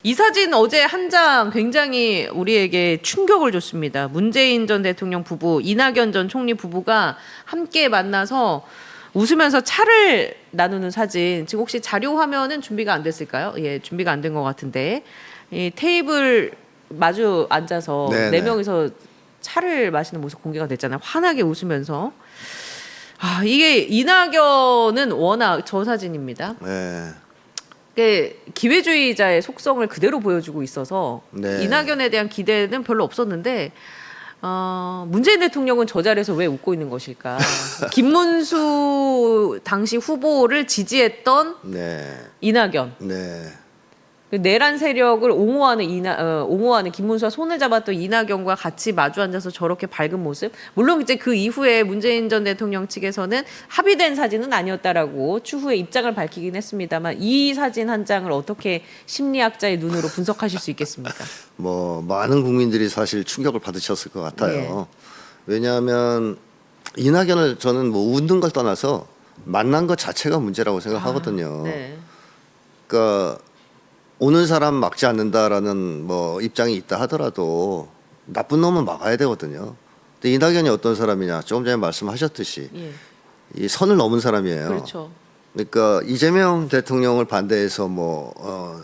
이 사진 어제 한 장 굉장히 우리에게 충격을 줬습니다. 문재인 전 대통령 부부, 이낙연 전 총리 부부가 함께 만나서 웃으면서 차를 나누는 사진. 지금 혹시 자료 화면은 준비가 안 됐을까요? 예, 준비가 안 된 것 같은데. 이 테이블 마주 앉아서 네 명이서 차를 마시는 모습 공개가 됐잖아요. 환하게 웃으면서. 아, 이게 이낙연은 워낙 저 사진입니다. 네. 기회주의자의 속성을 그대로 보여주고 있어서 네. 이낙연에 대한 기대는 별로 없었는데 문재인 대통령은 저 자리에서 왜 웃고 있는 것일까? 김문수 당시 후보를 지지했던 이낙연. 네. 내란 세력을 옹호하는 김문수와 손을 잡았던 이낙연과 같이 마주 앉아서 저렇게 밝은 모습. 물론 이제 그 이후에 문재인 전 대통령 측에서는 합의된 사진은 아니었다라고 추후에 입장을 밝히긴 했습니다만 이 사진 한 장을 어떻게 심리학자의 눈으로 분석하실 수 있겠습니까? 뭐 많은 국민들이 사실 충격을 받으셨을 것 같아요. 왜냐하면 이낙연을 저는 뭐 웃는 걸 떠나서 만난 것 자체가 문제라고 생각하거든요. 그러니까 오는 사람 막지 않는다라는 뭐 입장이 있다 하더라도 나쁜 놈은 막아야 되거든요. 근데 이낙연이 어떤 사람이냐? 조금 전에 말씀하셨듯이 이 선을 넘은 사람이에요. 그렇죠. 그러니까 이재명 대통령을 반대해서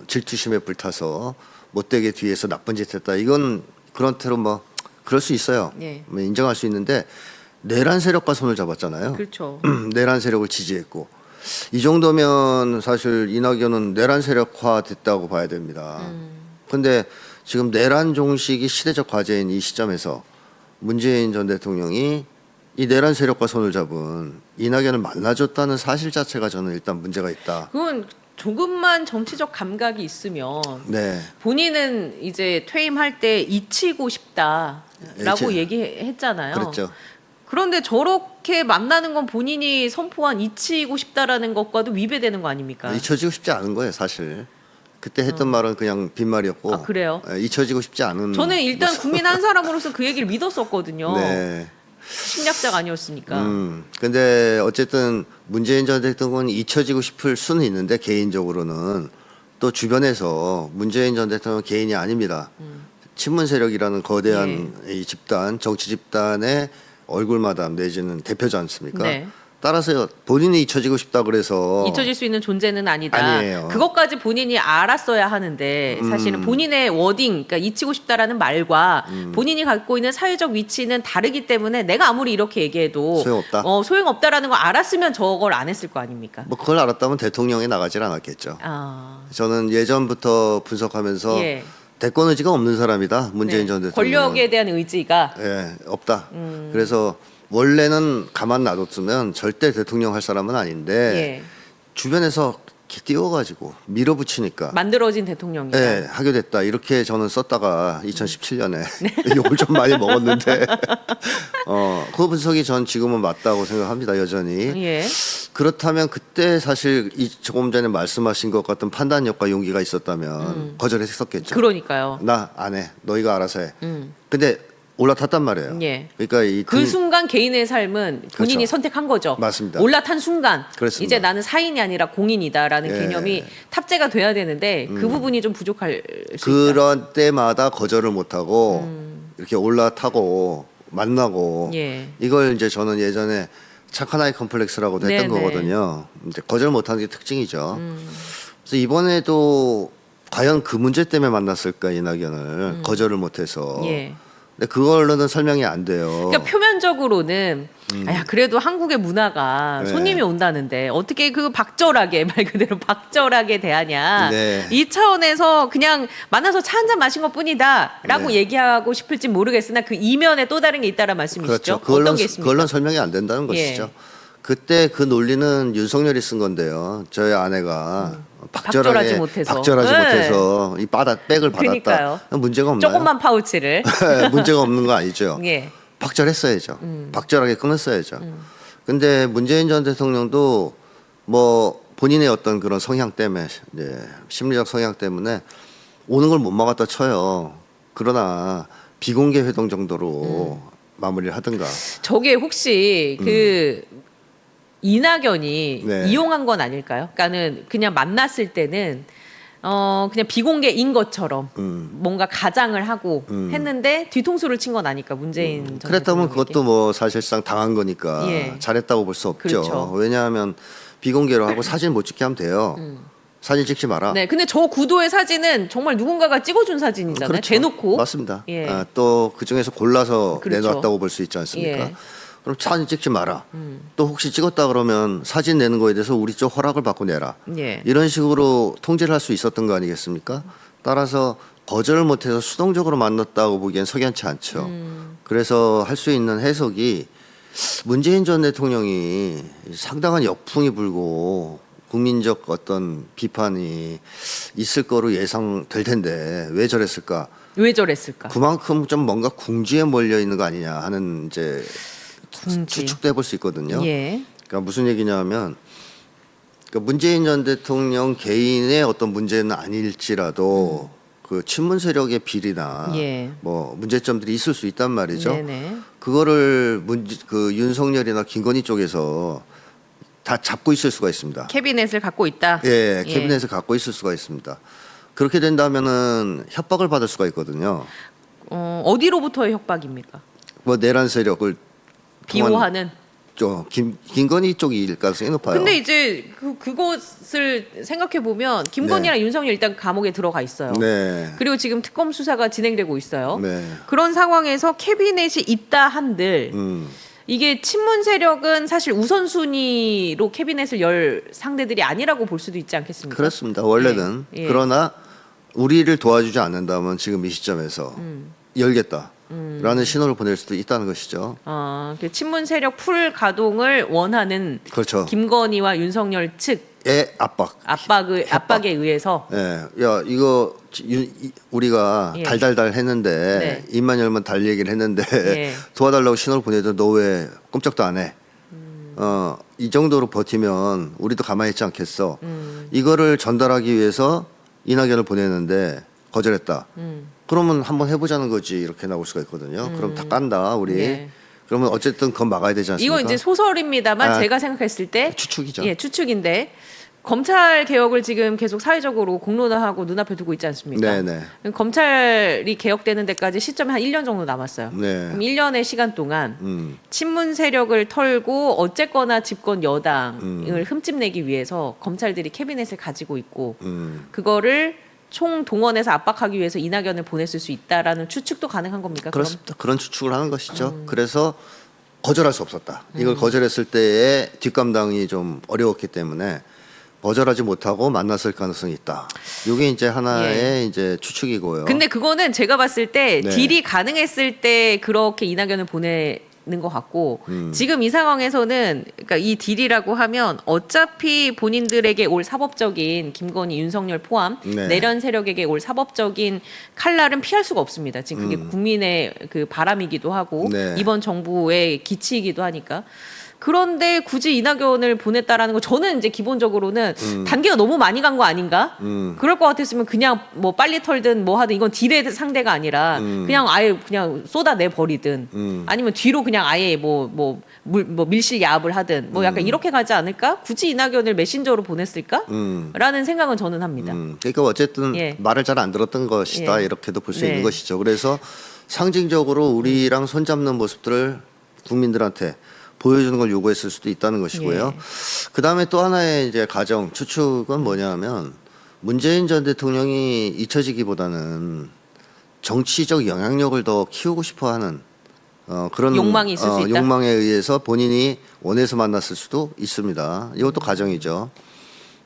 질투심에 불타서 못되게 뒤에서 나쁜 짓 했다. 이건 그런 태로 뭐 그럴 수 있어요. 뭐 인정할 수 있는데 내란 세력과 손을 잡았잖아요. 그렇죠. 내란 세력을 지지했고 이 정도면 사실 이낙연은 내란 세력화 됐다고 봐야 됩니다. 근데 지금 내란 종식이 시대적 과제인 이 시점에서 문재인 전 대통령이 이 내란 세력과 손을 잡은 이낙연을 만나줬다는 사실 자체가 저는 일단 문제가 있다. 그건 조금만 정치적 감각이 있으면 본인은 이제 퇴임할 때 잊히고 싶다라고 얘기했잖아요. 그랬죠. 그런데 저렇게 만나는 건 본인이 선포한 잊히고 싶다라는 것과도 위배되는 거 아닙니까? 잊혀지고 싶지 않은 거예요, 사실. 그때 했던 말은 그냥 빈말이었고. 아, 그래요? 잊혀지고 싶지 않은. 저는 일단 국민 한 사람으로서 그 얘기를 믿었었거든요. 네. 심리학자가 아니었으니까. 근데 어쨌든 문재인 전 대통령은 잊혀지고 싶을 수는 있는데 개인적으로는 또 주변에서 문재인 전 대통령 개인이 아닙니다. 친문 세력이라는 거대한 이 집단, 정치 집단의 얼굴마담 내지는 대표지 않습니까? 따라서 본인이 잊혀지고 싶다 그래서 잊혀질 수 있는 존재는 아니다. 아니에요. 그것까지 본인이 알았어야 하는데 사실은 본인의 워딩, 그러니까 잊히고 싶다라는 말과 본인이 갖고 있는 사회적 위치는 다르기 때문에 내가 아무리 이렇게 얘기해도 소용없다. 소용없다라는 걸 알았으면 저걸 안 했을 거 아닙니까? 뭐 그걸 알았다면 대통령에 나가질 않았겠죠. 저는 예전부터 분석하면서 대권 의지가 없는 사람이다. 문재인 전 대통령. 권력에 대한 의지가 없다. 그래서 원래는 가만 놔뒀으면 절대 대통령 할 사람은 아닌데 주변에서 이렇게 띄워가지고 밀어붙이니까 만들어진 대통령이다. 하게 됐다. 이렇게 저는 썼다가 2017년에 욕을 좀 많이 먹었는데 그 분석이 전 지금은 맞다고 생각합니다. 여전히. 그렇다면 그때 사실 조금 전에 말씀하신 것 같은 판단력과 용기가 있었다면 거절했었겠죠. 그러니까요. 나 안 해. 너희가 알아서 해. 근데 올라탔단 말이에요. 그러니까 그 순간 개인의 삶은 본인이 선택한 거죠. 맞습니다. 올라탄 순간 그렇습니다. 이제 나는 사인이 아니라 공인이다라는 개념이 탑재가 돼야 되는데 그 부분이 좀 부족할 수 있다. 그런 때마다 거절을 못하고 이렇게 올라타고 만나고 이걸 이제 저는 예전에 착한 아이 컴플렉스라고도 했던 거거든요. 이제 거절 못하는 게 특징이죠. 그래서 이번에도 과연 그 문제 때문에 만났을까 이낙연을 거절을 못해서. 근데 그걸로는 설명이 안 돼요. 그러니까 표면적으로는 그래도 한국의 문화가 손님이 온다는데 어떻게 그 박절하게 말 그대로 박절하게 대하냐. 이 차원에서 그냥 만나서 차 한잔 마신 것뿐이다라고 얘기하고 싶을지 모르겠으나 그 이면에 또 다른 게 있다는 말씀이시죠? 그렇죠. 어떤 게 있습니까? 그걸로는 설명이 안 된다는 것이죠. 그때 그 논리는 윤석열이 쓴 건데요. 저희 아내가 박절하지 못해서 이 백을 받았다. 그러니까요. 문제가 없나요? 조금만 파우치를. 문제가 없는 거 아니죠. 박절했어야죠. 박절하게 끊었어야죠. 근데 문재인 전 대통령도 뭐 본인의 어떤 그런 성향 때문에 심리적 성향 때문에 오는 걸 못 막았다 쳐요. 그러나 비공개 회동 정도로 마무리를 하든가. 저게 혹시 그 이낙연이 이용한 건 아닐까요? 그러니까는 그냥 만났을 때는 그냥 비공개인 것처럼 뭔가 가장을 하고 했는데 뒤통수를 친 건 아니까 문재인 전 그랬다면 대통령에게. 그것도 뭐 사실상 당한 거니까 예. 잘했다고 볼 수 없죠. 그렇죠. 왜냐하면 비공개로 하고 사진 못 찍게 하면 돼요. 사진 찍지 마라. 네, 근데 저 구도의 사진은 정말 누군가가 찍어준 사진이잖아요. 그렇죠. 대놓고. 맞습니다. 예. 또 그중에서 골라서 그렇죠. 내놨다고 볼 수 있지 않습니까? 예. 그럼 사진 찍지 마라. 또 혹시 찍었다 그러면 사진 내는 거에 대해서 우리 쪽 허락을 받고 내라. 예. 이런 식으로 통제를 할 수 있었던 거 아니겠습니까? 따라서 거절을 못해서 수동적으로 만났다고 보기엔 석연치 않죠. 그래서 할 수 있는 해석이 문재인 전 대통령이 상당한 역풍이 불고 국민적 어떤 비판이 있을 거로 예상될 텐데 왜 저랬을까? 왜 저랬을까? 그만큼 좀 뭔가 궁지에 몰려 있는 거 아니냐 하는 이제 궁지. 추측도 해볼 수 있거든요. 예. 그러니까 무슨 얘기냐면 그러니까 문재인 전 대통령 개인의 어떤 문제는 아닐지라도 그 친문 세력의 비리나 예. 뭐 문제점들이 있을 수 있단 말이죠. 네네. 그거를 그 윤석열이나 김건희 쪽에서 다 잡고 있을 수가 있습니다. 캐비넷을 갖고 있다. 예, 캐비넷을 갖고 있을 수가 있습니다. 그렇게 된다면은 협박을 받을 수가 있거든요. 어디로부터의 협박입니까? 뭐 내란 세력을 비호하는. 김건희 쪽일 가능성이 높아요. 근데 이제 그것을 생각해 보면 김건희랑 윤석열 일단 감옥에 들어가 있어요. 네. 그리고 지금 특검 수사가 진행되고 있어요. 네. 그런 상황에서 캐비넷이 있다 한들 이게 친문 세력은 사실 우선순위로 캐비넷을 열 상대들이 아니라고 볼 수도 있지 않겠습니까? 그렇습니다. 원래는 예. 그러나 우리를 도와주지 않는다면 지금 이 시점에서 열겠다라는 신호를 보낼 수도 있다는 것이죠. 그 친문 세력 풀 가동을 원하는 그렇죠. 김건희와 윤석열 측의 압박에 의해서 예, 야 이거 우리가 예. 달달달 했는데 네. 입만 열면 달 얘기를 했는데 예. 도와달라고 신호를 보내도 너 왜 꼼짝도 안 해? 이 정도로 버티면 우리도 가만히 있지 않겠어. 이거를 전달하기 위해서 이낙연을 보내는데 거절했다. 그러면 한번 해보자는 거지 이렇게 나올 수가 있거든요. 그럼 다 깐다 우리. 예. 그러면 어쨌든 그건 막아야 되지 않습니까? 이건 이제 소설입니다만 아, 제가 생각했을 때 추측이죠. 예, 추측인데 검찰 개혁을 지금 계속 사회적으로 공론화하고 눈앞에 두고 있지 않습니까? 네네. 검찰이 개혁되는 데까지 시점이 한 1년 정도 남았어요. 네. 그럼 1년의 시간 동안 친문 세력을 털고 어쨌거나 집권 여당을 흠집내기 위해서 검찰들이 캐비넷을 가지고 있고 그거를 총 동원해서 압박하기 위해서 이낙연을 보냈을 수 있다라는 추측도 가능한 겁니까? 그렇습니다. 그런 추측을 하는 것이죠. 그래서 거절할 수 없었다. 이걸 거절했을 때의 뒷감당이 좀 어려웠기 때문에 거절하지 못하고 만났을 가능성이 있다. 이게 이제 하나의 이제 추측이고요. 근데 그거는 제가 봤을 때 네. 딜이 가능했을 때 그렇게 이낙연을 보내는 것 같고 지금 이 상황에서는 그러니까 이 딜이라고 하면 어차피 본인들에게 올 사법적인 김건희, 윤석열 포함 네. 내란 세력에게 올 사법적인 칼날은 피할 수가 없습니다. 지금 그게 국민의 그 바람이기도 하고 네. 이번 정부의 기치이기도 하니까. 그런데 굳이 이낙연을 보냈다라는 거 저는 이제 기본적으로는 단계가 너무 많이 간 거 아닌가? 그럴 것 같았으면 그냥 뭐 빨리 털든 뭐 하든 이건 딜의 상대가 아니라 그냥 아예 그냥 쏟아내 버리든 아니면 뒤로 그냥 아예 뭐 밀실 야합을 하든 뭐 약간 이렇게 가지 않을까? 굳이 이낙연을 메신저로 보냈을까? 라는 생각은 저는 합니다. 그러니까 어쨌든 예. 말을 잘 안 들었던 것이다 예. 이렇게도 볼 수 네. 있는 것이죠. 그래서 상징적으로 우리랑 손잡는 모습들을 국민들한테 보여주는 걸 요구했을 수도 있다는 것이고요. 예. 그 다음에 또 하나의 이제 가정 추측은 뭐냐면 문재인 전 대통령이 잊혀지기보다는 정치적 영향력을 더 키우고 싶어하는 그런 욕망이 있을 수 있다? 욕망에 의해서 본인이 원해서 만났을 수도 있습니다. 이것도 가정이죠.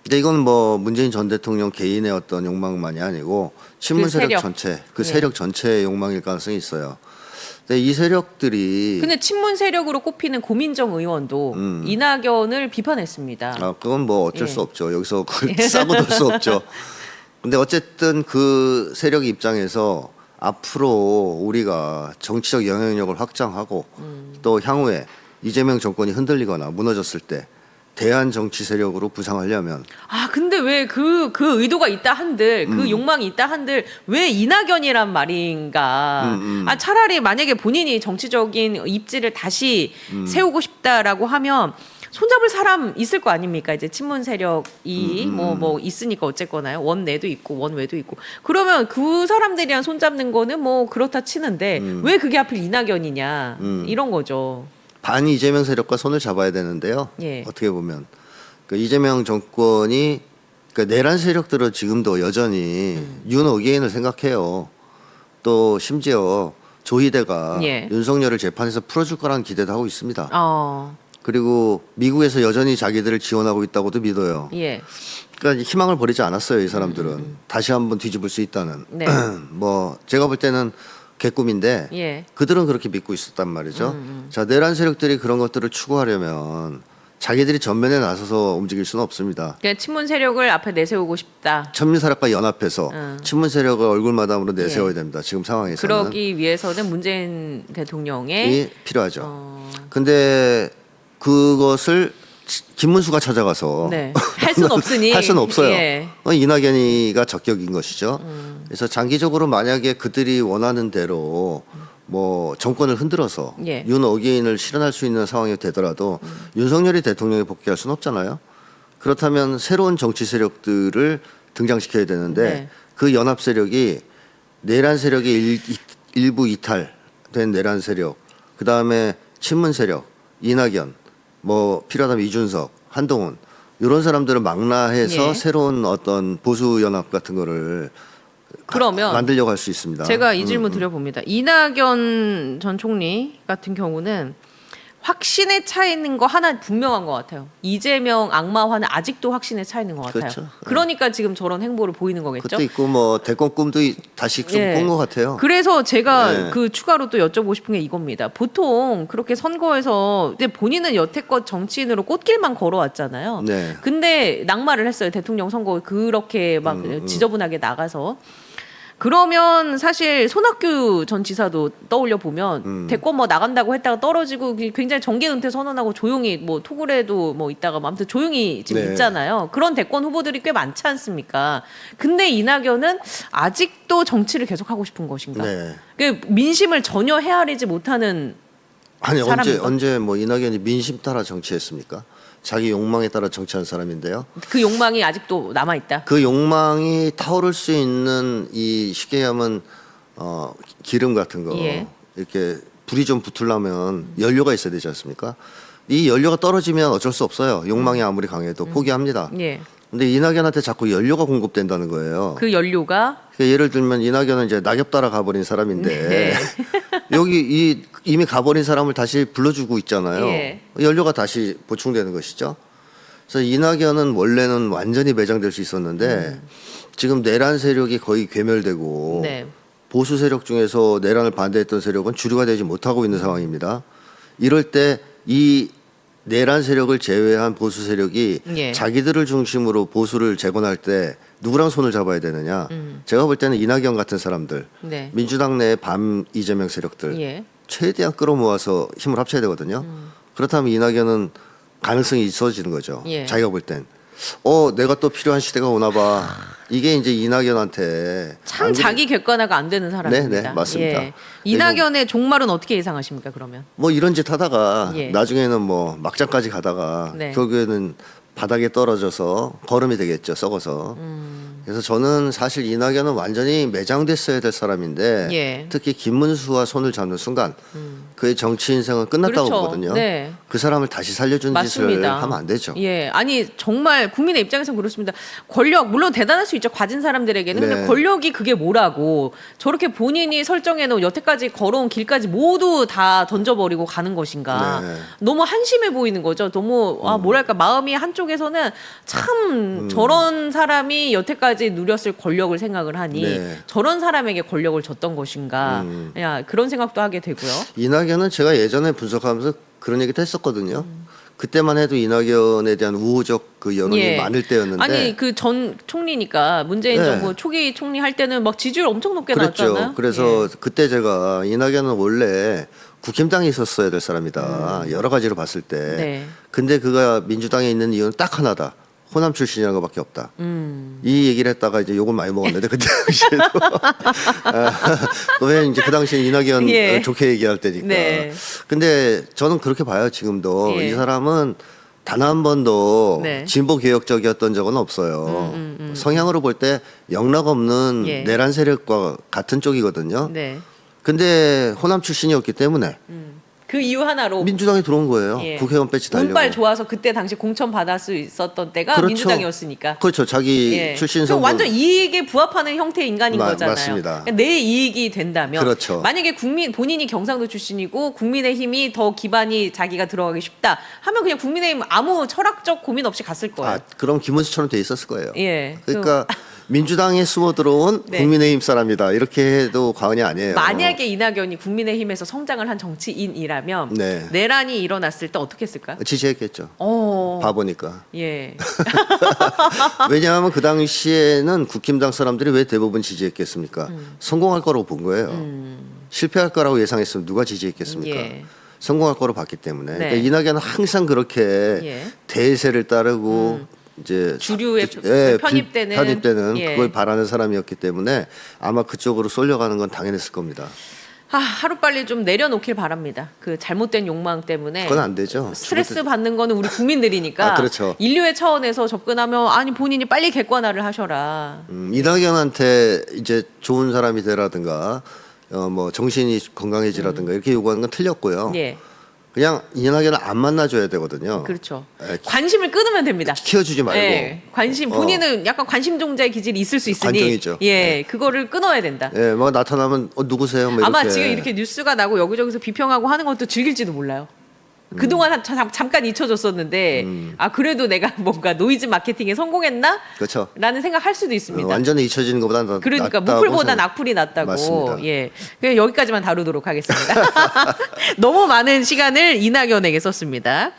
근데 이건 뭐 문재인 전 대통령 개인의 어떤 욕망만이 아니고 친문 그 세력 세력. 전체, 그 네. 세력 전체의 욕망일 가능성이 있어요. 근데 이 세력들이 근데 친문 세력으로 꼽히는 고민정 의원도 이낙연을 비판했습니다. 그건 뭐 어쩔 예. 수 없죠. 여기서 그걸 싸고 돌 수 없죠. 근데 어쨌든 그 세력 입장에서 앞으로 우리가 정치적 영향력을 확장하고 또 향후에 이재명 정권이 흔들리거나 무너졌을 때 대한 정치 세력으로 부상하려면 근데 왜 그 의도가 있다 한들 그 욕망이 있다 한들 왜 이낙연이란 말인가? 차라리 만약에 본인이 정치적인 입지를 다시 세우고 싶다라고 하면 손잡을 사람 있을 거 아닙니까? 이제 친문 세력이 뭐 있으니까 어쨌거나요. 원내도 있고 원외도 있고. 그러면 그 사람들이랑 손잡는 거는 뭐 그렇다 치는데 왜 그게 하필 이낙연이냐 이런 거죠. 반 이재명 세력과 손을 잡아야 되는데요. 예. 어떻게 보면 그 이재명 정권이 그러니까 내란 세력들은 지금도 여전히 윤 어게인을 생각해요. 또 심지어 조희대가 예. 윤석열을 재판에서 풀어줄 거라는 기대도 하고 있습니다. 어, 그리고 미국에서 여전히 자기들을 지원하고 있다고도 믿어요. 예, 그러니까 희망을 버리지 않았어요, 이 사람들은. 다시 한번 뒤집을 수 있다는. 네. 뭐 제가 볼 때는 개꿈인데 예, 그들은 그렇게 믿고 있었단 말이죠. 자, 내란 세력들이 그런 것들을 추구하려면 자기들이 전면에 나서서 움직일 수는 없습니다. 그냥 친문 세력을 앞에 내세우고 싶다. 천민사력과 연합해서 친문 세력을 얼굴마담으로 내세워야 예. 됩니다. 지금 상황에서는. 그러기 위해서는 문재인 대통령의 이 필요하죠. 근데 그것을 김문수가 찾아가서 네. 할 수는 없으니 할 수는 없어요. 예. 이낙연이가 적격인 것이죠. 그래서 장기적으로 만약에 그들이 원하는 대로 뭐 정권을 흔들어서 예. 윤 어게인을 실현할 수 있는 상황이 되더라도 윤석열이 대통령에 복귀할 수는 없잖아요. 그렇다면 새로운 정치 세력들을 등장시켜야 되는데 네. 그 연합 세력이 내란 세력이 일부 이탈된 내란 세력, 그 다음에 친문 세력, 이낙연, 뭐 필요하다면 이준석, 한동훈 이런 사람들을 망라해서 예. 새로운 어떤 보수 연합 같은 거를 그러면 만들려고 할 수 있습니다. 제가 이 질문 드려봅니다. 이낙연 전 총리 같은 경우는 확신에 차 있는 거 하나 분명한 것 같아요. 이재명 악마화는 아직도 확신에 차 있는 것 같아요. 그렇죠. 그러니까 지금 저런 행보를 보이는 거겠죠. 그것도 있고 뭐 대권 꿈도 다시 좀 예. 꾼 것 같아요. 그래서 제가 네. 그 추가로 또 여쭤보고 싶은 게 이겁니다. 보통 그렇게 선거에서 근데 본인은 여태껏 정치인으로 꽃길만 걸어왔잖아요. 네. 근데 낙마를 했어요. 대통령 선거 그렇게 막 지저분하게 나가서. 그러면 사실 손학규 전 지사도 떠올려 보면 대권 뭐 나간다고 했다가 떨어지고 굉장히 정계 은퇴 선언하고 조용히 뭐 토굴에도 뭐 있다가 뭐 아무튼 조용히 지금 네. 있잖아요. 그런 대권 후보들이 꽤 많지 않습니까? 근데 이낙연은 아직도 정치를 계속 하고 싶은 것인가? 네. 그 민심을 전혀 헤아리지 못하는 아니 사람인가? 언제 뭐 이낙연이 민심 따라 정치했습니까? 자기 욕망에 따라 정치한 사람인데요. 그 욕망이 아직도 남아 있다. 그 욕망이 타오를 수 있는 이 쉽게 얘기하면 기름 같은 거 예. 이렇게 불이 좀 붙으려면 연료가 있어야 되지 않습니까? 이 연료가 떨어지면 어쩔 수 없어요. 욕망이 아무리 강해도 포기합니다. 예. 근데 이낙연한테 자꾸 연료가 공급된다는 거예요. 그 연료가 그러니까 예를 들면 이낙연은 이제 낙엽 따라 가버린 사람인데 네. 여기 이미 가버린 사람을 다시 불러주고 있잖아요. 예. 연료가 다시 보충되는 것이죠. 그래서 이낙연은 원래는 완전히 매장될 수 있었는데 지금 내란 세력이 거의 괴멸되고 네. 보수 세력 중에서 내란을 반대했던 세력은 주류가 되지 못하고 있는 상황입니다. 이럴 때 이 내란 세력을 제외한 보수 세력이 예. 자기들을 중심으로 보수를 재건할 때 누구랑 손을 잡아야 되느냐? 제가 볼 때는 이낙연 같은 사람들, 네. 민주당 내의 밤 이재명 세력들 예. 최대한 끌어모아서 힘을 합쳐야 되거든요. 그렇다면 이낙연은 가능성이 있어지는 거죠. 예. 자기가 볼 땐. 내가 또 필요한 시대가 오나 봐. 이게 이제 이낙연한테 참 안 그래- 자기 객관화가 안 되는 사람입니다. 네, 맞습니다. 예. 이낙연의 종말은 어떻게 예상하십니까? 그러면 뭐 이런 짓 하다가 예. 나중에는 뭐 막장까지 가다가 네. 결국에는 바닥에 떨어져서 거름이 되겠죠. 썩어서. 그래서 저는 사실 이낙연은 완전히 매장됐어야 될 사람인데 예. 특히 김문수와 손을 잡는 순간 그의 정치 인생은 끝났다고 그렇죠. 보거든요. 네. 그 사람을 다시 살려주는 짓을 맞습니다. 하면 안 되죠. 예, 아니 정말 국민의 입장에서는 그렇습니다. 권력 물론 대단할 수 있죠. 가진 사람들에게는. 근데 네. 권력이 그게 뭐라고 저렇게 본인이 설정해놓은 여태까지 걸어온 길까지 모두 다 던져버리고 가는 것인가? 네. 너무 한심해 보이는 거죠. 너무 뭐랄까 마음이 한쪽에서는 참 저런 사람이 여태까지 누렸을 권력을 생각을 하니 네. 저런 사람에게 권력을 줬던 것인가? 야 그런 생각도 하게 되고요. 이낙연은 제가 예전에 분석하면서 그런 얘기도 했었거든요. 그때만 해도 이낙연에 대한 우호적 그 여론이 예. 많을 때였는데 아니 그 전 총리니까 문재인 네. 정부 초기 총리 할 때는 막 지지율 엄청 높게 그랬죠. 나왔잖아요. 그래서 예. 그때 제가 이낙연은 원래 국힘당에 있었어야 될 사람이다. 여러 가지로 봤을 때. 네. 근데 그가 민주당에 있는 이유는 딱 하나다. 호남 출신이라는 것밖에 없다. 이 얘기를 했다가 이제 욕을 많이 먹었는데 그때 당시에도 왜 이제 그 당시에 이낙연 예. 좋게 얘기할 때니까. 네. 근데 저는 그렇게 봐요. 지금도 예. 이 사람은 단 한 번도 네. 진보 개혁적이었던 적은 없어요. 성향으로 볼 때 영락 없는 예. 내란 세력과 같은 쪽이거든요. 네. 근데 호남 출신이었기 때문에 그 이유 하나로 민주당에 들어온 거예요. 예. 국회의원 배치 달려고. 운빨 좋아서 그때 당시 공천 받을 수 있었던 때가 그렇죠. 민주당이었으니까. 그렇죠. 자기 예. 출신 그럼 성분 완전 이익에 부합하는 형태의 인간인 거잖아요. 맞습니다. 그러니까 내 이익이 된다면 그렇죠. 만약에 본인이 경상도 출신이고 국민의힘이 더 기반이 자기가 들어가기 쉽다 하면 그냥 국민의힘 아무 철학적 고민 없이 갔을 거예요. 아, 그럼 김문수처럼 돼 있었을 거예요. 예. 그러니까 민주당에 숨어 들어온 네. 국민의힘 사람이다. 이렇게 해도 과언이 아니에요. 만약에 이낙연이 국민의힘에서 성장을 한 정치인이라면 네. 내란이 일어났을 때 어떻게 했을까? 지지했겠죠. 어. 바보니까. 예. 왜냐하면 그 당시에는 국힘당 사람들이 왜 대부분 지지했겠습니까? 성공할 거라고 본 거예요. 실패할 거라고 예상했으면 누가 지지했겠습니까? 예. 성공할 거로 봤기 때문에. 네. 그러니까 이낙연은 항상 그렇게 예. 대세를 따르고 이제 주류에 편입되는 예. 그걸 바라는 사람이었기 때문에 아마 그쪽으로 쏠려가는 건 당연했을 겁니다. 하루빨리 좀 내려놓길 바랍니다. 그 잘못된 욕망 때문에 그건 안 되죠. 스트레스 받는 거는 우리 국민들이니까 아, 그렇죠. 인류의 차원에서 접근하면 아니 본인이 빨리 객관화를 하셔라. 이낙연한테 이제 좋은 사람이 되라든가 뭐 정신이 건강해지라든가 이렇게 요구하는 건 틀렸고요. 예. 그냥 이낙연을 안 만나줘야 되거든요. 그렇죠. 예, 관심을 끊으면 됩니다. 키워주지 말고. 예, 관심 본인은 약간 관심종자의 기질이 있을 수 있으니 관종이죠. 예, 그거를 끊어야 된다. 예, 뭐 나타나면 누구세요? 뭐 아마 이렇게. 지금 이렇게 뉴스가 나고 여기저기서 비평하고 하는 것도 즐길지도 몰라요. 그동안 잠깐 잊혀졌었는데 아 그래도 내가 뭔가 노이즈 마케팅에 성공했나? 그렇죠. 라는 생각할 수도 있습니다. 완전히 잊혀지는 것보다 그러니까 낫다고 무풀보다 생각- 악플이 낫다고. 맞습니다. 예. 그냥 여기까지만 다루도록 하겠습니다. 너무 많은 시간을 이낙연에게 썼습니다.